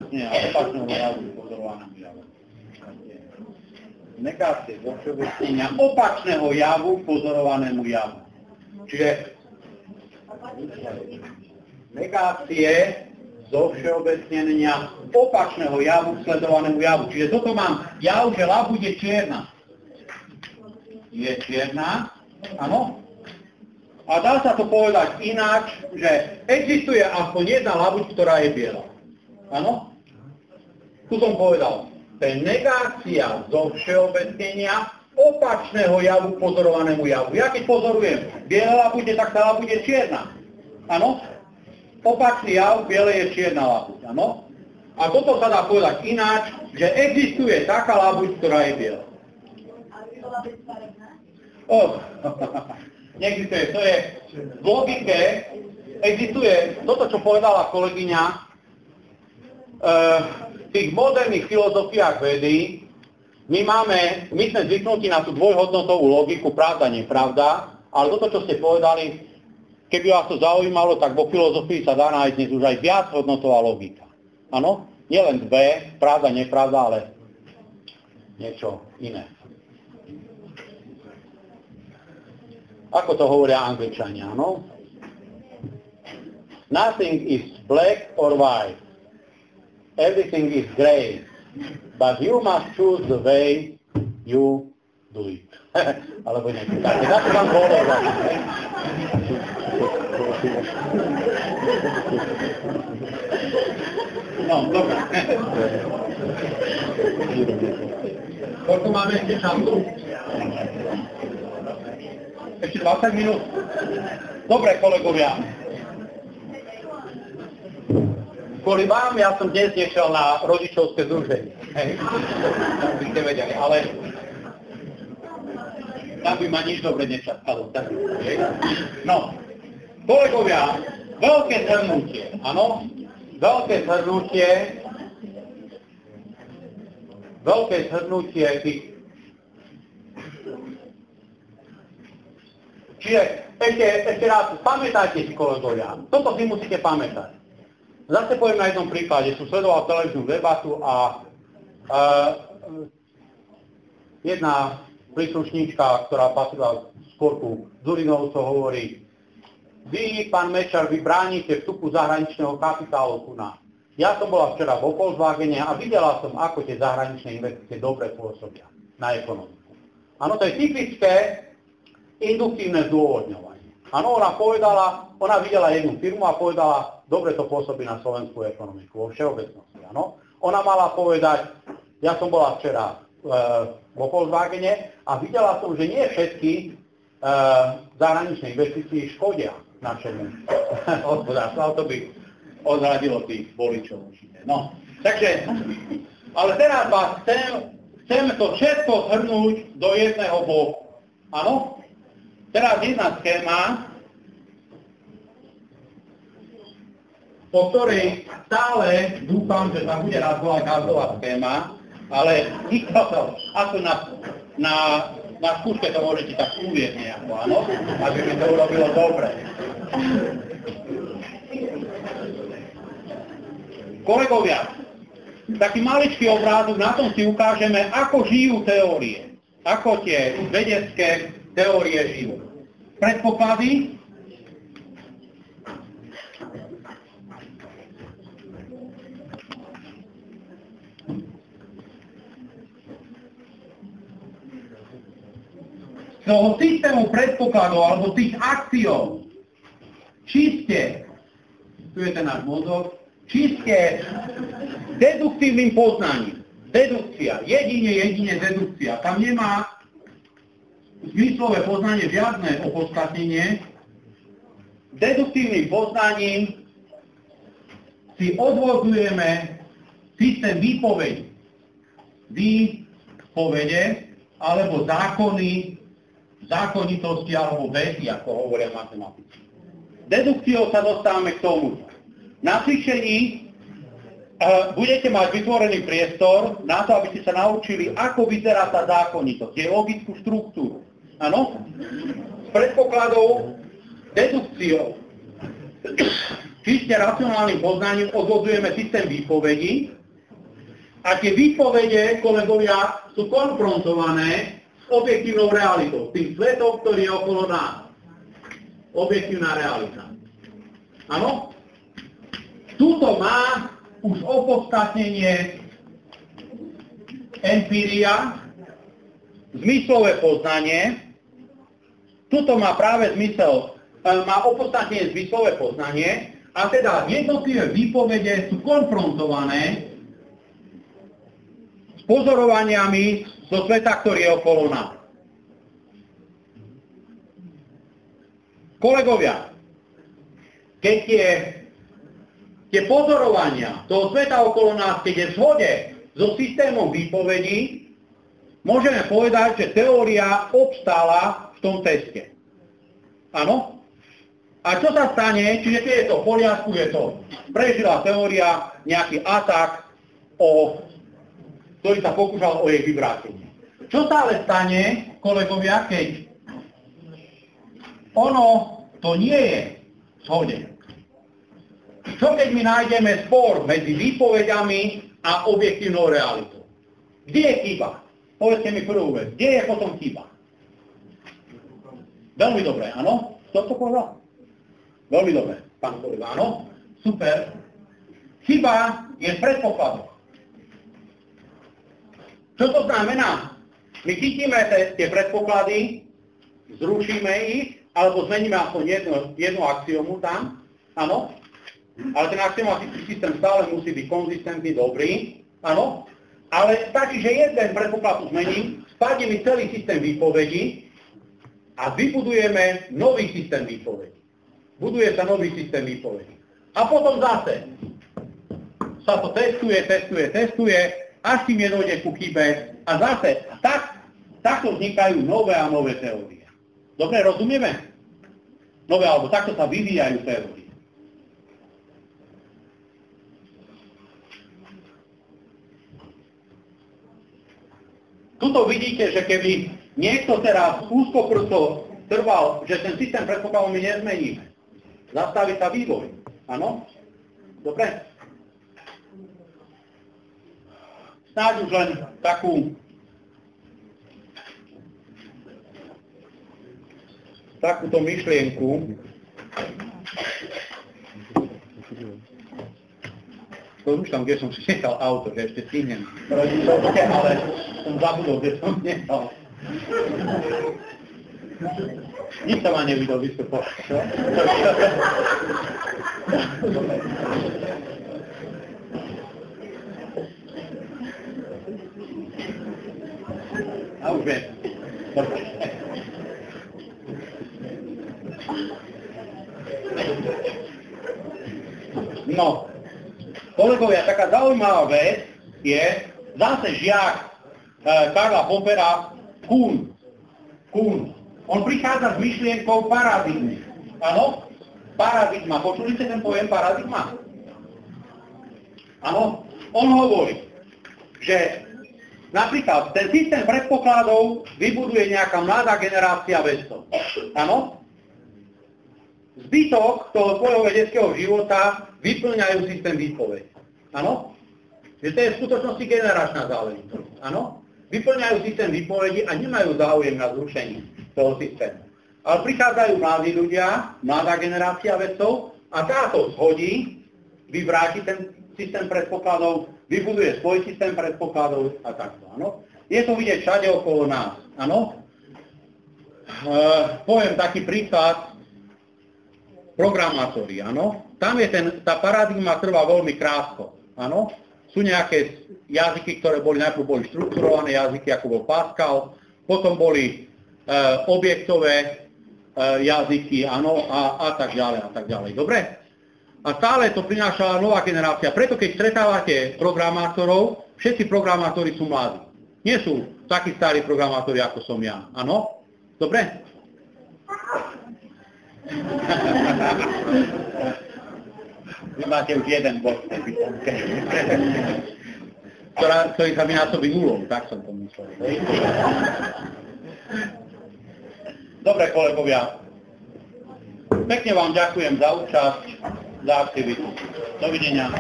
všeobecnenia opačného javu pozorovanému javu. Negácie zo všeobecnenia opačného javu pozorovanému javu. Čiže negácie zo všeobecnenia opačného javu k sledovanému javu. Čiže toto mám jav, že labuť je čierna. Je čierna, áno. A dá sa to povedať ináč, že existuje aspoň jedna labuť, ktorá je biela. Áno? Tu som povedal, to je negácia zo všeobecnenia opačného javu k pozorovanému javu. Ja keď pozorujem biela labuť, tak tá labuť je čierna. Áno? Opačný jav, biele je čierna labuť. Áno? A toto sa dá povedať ináč, že existuje taká labuť, ktorá je biela. Neexistuje. To je v logike, existuje toto, čo povedala kolegyňa, v tých moderných filozofiách vedy, my sme zvyknutí na tú dvojhodnotovú logiku, pravda, nepravda, ale toto, čo ste povedali, keby vás to zaujímalo, tak vo filozofii sa dá nájsť dnes už aj viachodnotová logika. Áno? Nielen dve, pravda, nepravda, ale niečo iné. Ako to hovoria Angličania, áno? Nothing is black or white. Everything is grey. But you must choose the way you do it. Alebo niečo také. Zase vám bolo zase. No, dobre. Koľko máme ešte času? Ešte 20 minút? Dobre, kolegovia. Kvôli vám, ja som dnes nešiel na rodičovské združenie. Hej, by ste vedeli, ale tam by ma nič dobre nečakalo. No, kolegovia, veľké zhrnutie, áno? Veľké zhrnutie tých. Čiže ešte raz, pamätajte si, kolegovia, toto si musíte pamätať. Zase poviem na jednom príklade, som sledoval televíznu debatu a jedna príslušníčka, ktorá patrila skôr ku Dzurinovcov, hovorí: vy, pán Mečar, vy bránite vstupu zahraničného kapitálu ku nám. Ja som bola včera vo Volkswagene a videla som, ako tie zahraničné investície dobre pôsobia na ekonomiku. Áno, to je typické induktívne zdôvodňovanie. Áno, ona videla jednu firmu a povedala, dobre to pôsobí na slovenskú ekonomiku, vo všeobecnosti. Áno. Ona mala povedať, ja som bola včera vo Volkswagene a videla som, že nie všetky zahraničné investície škodia našemu hospodárstvu. To by odradilo tých voličov určite. No, takže, ale teraz vás chceme to všetko zhrnúť do jedného bloku. Áno? Teraz jedna schéma, po ktorej stále dúfam, že tam bude raz bola každová schéma, ale nikto to, ako na skúške to môžete tak uvieť nejako, áno? Aby mi to urobilo dobre. Kolegovia, taký maličký obrázok, na tom si ukážeme, ako žijú teórie. Ako tie vedecké teórie žijú. Predpoklady. Z toho systému predpokladov alebo tých akciov čiste, tu je ten náš mozog, čiste deduktívnym poznaním. Dedukcia, jedine dedukcia. Tam nemá zmyslové poznanie žiadne opodstatnenie. Deduktívnym poznaním si odvodzujeme systém výpovede alebo zákony, zákonitosti alebo veci, ako hovoria matematici. Dedukciou sa dostávame k tomu. Na cvičení budete mať vytvorený priestor na to, aby ste sa naučili, ako vyzerá tá zákonitosť, je logickú štruktúru. Áno? S predpokladou, dedukciou čiste racionálnym poznaním odvodzujeme systém výpovedí a tie výpovede, kolegovia, sú konfrontované s objektívnou realitou, tým svetom, ktorý je okolo nás. Objektívna realita. Áno? Tuto má už opodstatnenie empíria, zmyslové poznanie. Tuto má práve zmysel, má opodstatnenie zmyslové poznanie a teda jednotlivé výpovede sú konfrontované s pozorovaniami zo sveta, ktorý je okolo nás. Kolegovia, keď tie pozorovania toho sveta okolo nás, keď je v zhode so systémom výpovedí, môžeme povedať, že teória obstála v tom teste. Áno? A čo sa stane, čiže keď je to v poriadku, je to prežila teória nejaký atak, ktorý sa pokúšal o jej vyvrátenie. Čo sa ale stane, kolegovia, keď ono to nie je v zhode? Čo keď my nájdeme spor medzi výpovedami a objektívnou realitou? Kde je chyba? Povedzte mi prvú vec. Kde je potom chyba? Veľmi dobre, áno? Kto to povedal? Veľmi dobre, pán kolega, áno? Super. Chyba je v predpokladoch. Čo to znamená? My chytíme tie predpoklady, zrušíme ich, alebo zmeníme aspoň jednu axiomu tam, áno? Ale ten axiomatický systém stále musí byť konzistentný, dobrý, áno? Ale stačí, že jeden predpoklad tu zmením, spadne mi celý systém výpovedí a vybudujeme nový systém výpovedí. Buduje sa nový systém výpovedí. A potom zase sa to testuje, až tým nedojde ku chybe a zase takto vznikajú nové a nové teórie. Dobre, rozumieme? Nové, alebo takto sa vyvíjajú teórie. Tuto vidíte, že keby niekto teraz úzkoprsto trval, že ten systém predpokladov my nezmeníme. Zastaví sa vývoj. Áno? Dobre? Snáď už len takúto myšlienku. Už tam, kde som si nechal auto, že ešte stihnem rodičovské, ale som zabudol, kde som nechal. Nik sa ma nevidel vystupovať, čo? A už viem. No. Kolegovia, taká zaujímavá vec je zase žiak Karla Poppera Kuhn. On prichádza s myšlienkou paradigmy. Áno? Paradigma. Počuli ste ten pojem paradigma? Áno? On hovorí, že napríklad ten systém predpokladov vybuduje nejaká mladá generácia vedcov. Áno? Zbytok toho svojho vedeckého života vyplňajú systém výpovedí. Áno? Že to je v skutočnosti generačná záležitosť. Áno? Vyplňajú systém výpovedí a nemajú záujem na zrušení toho systému. Ale prichádzajú mladí ľudia, mladá generácia vedcov a táto zhodí, vyvráti ten systém predpokladov, vybuduje svoj systém predpokladov a takto. Áno? Je to vidieť všade okolo nás. Áno? Poviem taký príklad. Programátori, áno. Tam je tá paradigma trvá veľmi krátko, áno. Sú nejaké jazyky, ktoré najprv boli štrukturované jazyky, ako bol Pascal, potom boli objektové jazyky, áno, a tak ďalej, dobre? A stále to prinášala nová generácia, preto keď stretávate programátorov, všetci programátori sú mladí. Nie sú takí starí programátori, ako som ja, áno? Dobre? Vy máte už jeden bod, ktorý sa vynásobí nulou, tak som to myslel. Dobre, kolegovia. Pekne vám ďakujem za účasť, za aktivitu. Dovidenia.